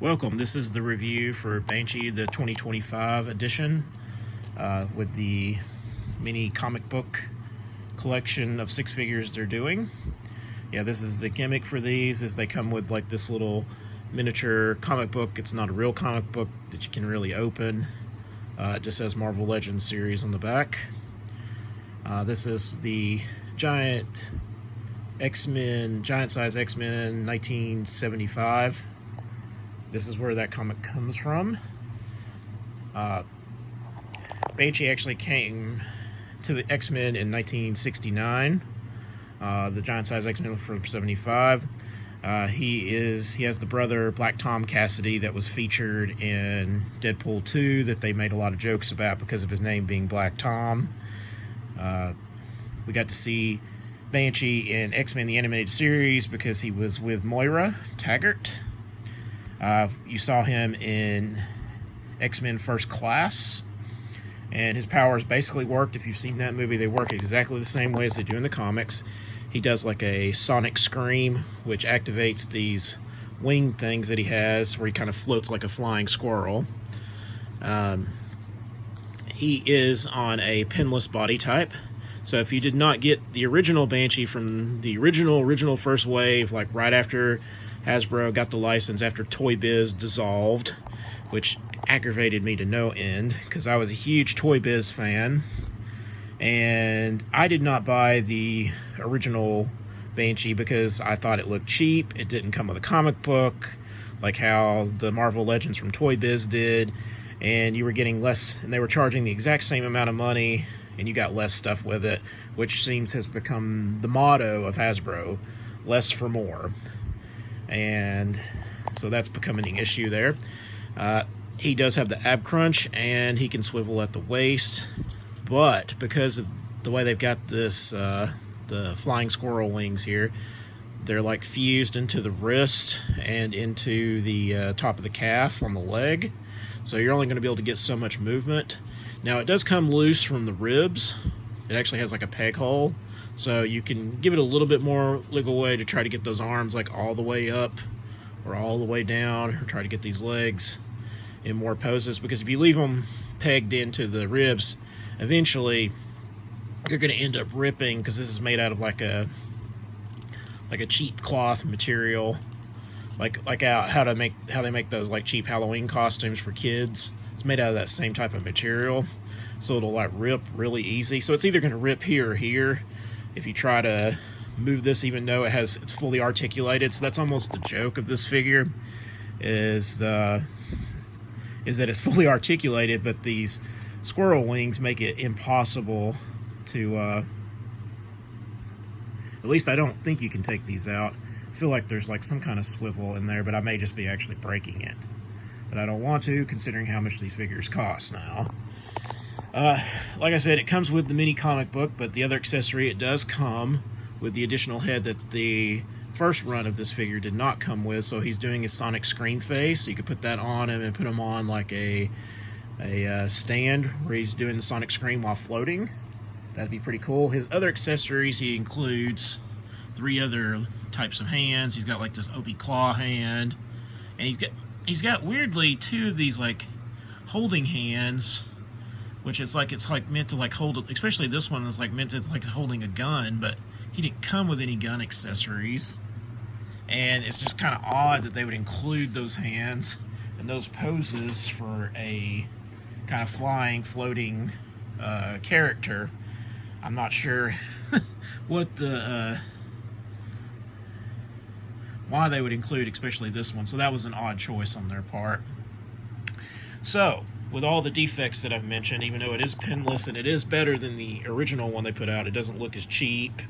Welcome. This is the review for Banshee, the 2025 edition, with the mini comic book collection of 6 figures they're doing. Yeah, this is the gimmick for these, is they come with like this little miniature comic book. It's not a real comic book that you can really open. It just says Marvel Legends series on the back. This is the giant size X-Men 1975. This is where that comic comes from. Banshee actually came to the X-Men in 1969. The giant size X-Men from 75. He has the brother Black Tom Cassidy that was featured in Deadpool 2 that they made a lot of jokes about because of his name being Black Tom. We got to see Banshee in X-Men the Animated Series because he was with Moira Taggart. You saw him in X-Men First Class, and his powers basically worked. If you've seen that movie, they work exactly the same way as they do in the comics. He does like a sonic scream, which activates these wing things that he has, where he kind of floats like a flying squirrel. He is on a pinless body type. So if you did not get the original Banshee from the original first wave, like right after Hasbro got the license, after Toy Biz dissolved, which aggravated me to no end because I was a huge Toy Biz fan, and I did not buy the original Banshee because I thought it looked cheap. It didn't come with a comic book like how the Marvel Legends from Toy Biz did, and you were getting less, and they were charging the exact same amount of money and you got less stuff with it, which seems has become the motto of Hasbro: less for more. And so that's becoming an issue there. He does have the ab crunch and he can swivel at the waist, but because of the way they've got this the flying squirrel wings here, they're like fused into the wrist and into the top of the calf on the leg, so you're only going to be able to get so much movement. Now it does come loose from the ribs. It actually has like a peg hole, so you can give it a little bit more wiggle way to try to get those arms like all the way up or all the way down, or try to get these legs in more poses, because if you leave them pegged into the ribs, eventually you're going to end up ripping, because this is made out of like a cheap cloth material, like how they make those like cheap Halloween costumes for kids. It's made out of that same type of material, so it'll like rip really easy. So it's either going to rip here or here if you try to move this, even though it's fully articulated. So that's almost the joke of this figure, is that it's fully articulated, but these squirrel wings make it impossible to, at least I don't think you can take these out. I feel like there's like some kind of swivel in there, but I may just be actually breaking it. But I don't want to, considering how much these figures cost now. Like I said, it comes with the mini comic book, but the other accessory, it does come with the additional head that the first run of this figure did not come with. So he's doing his sonic screen face, so you could put that on him and put him on like a stand where he's doing the sonic scream while floating. That'd be pretty cool. His other accessories, he includes 3 other types of hands. He's got like this Opie claw hand, and he's got weirdly 2 of these like holding hands, which it's like meant to like hold, especially this one is like meant to, it's like holding a gun, but he didn't come with any gun accessories. And it's just kind of odd that they would include those hands and those poses for a kind of flying, floating character. I'm not sure what why they would include especially this one. So that was an odd choice on their part. So with all the defects that I've mentioned, even though it is pinless and it is better than the original one they put out, it doesn't look as cheap.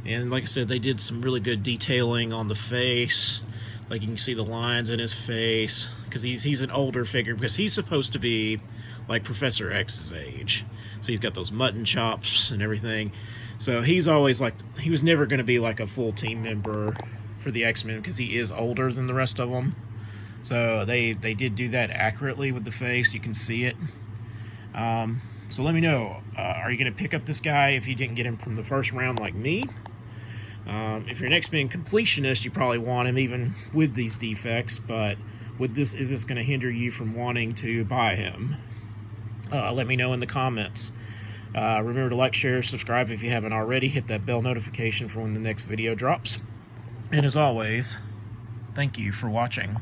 And like I said, they did some really good detailing on the face. Like you can see the lines in his face, because he's an older figure, because he's supposed to be like Professor X's age. So he's got those mutton chops and everything. So he's always like, he was never going to be like a full team member for the X-Men, because he is older than the rest of them. So they did do that accurately with the face. You can see it. So let me know, are you going to pick up this guy if you didn't get him from the first round like me? If you're an X-Men completionist, you probably want him even with these defects, but is this going to hinder you from wanting to buy him? Let me know in the comments. Remember to like, share, subscribe if you haven't already. Hit that bell notification for when the next video drops. And as always, thank you for watching.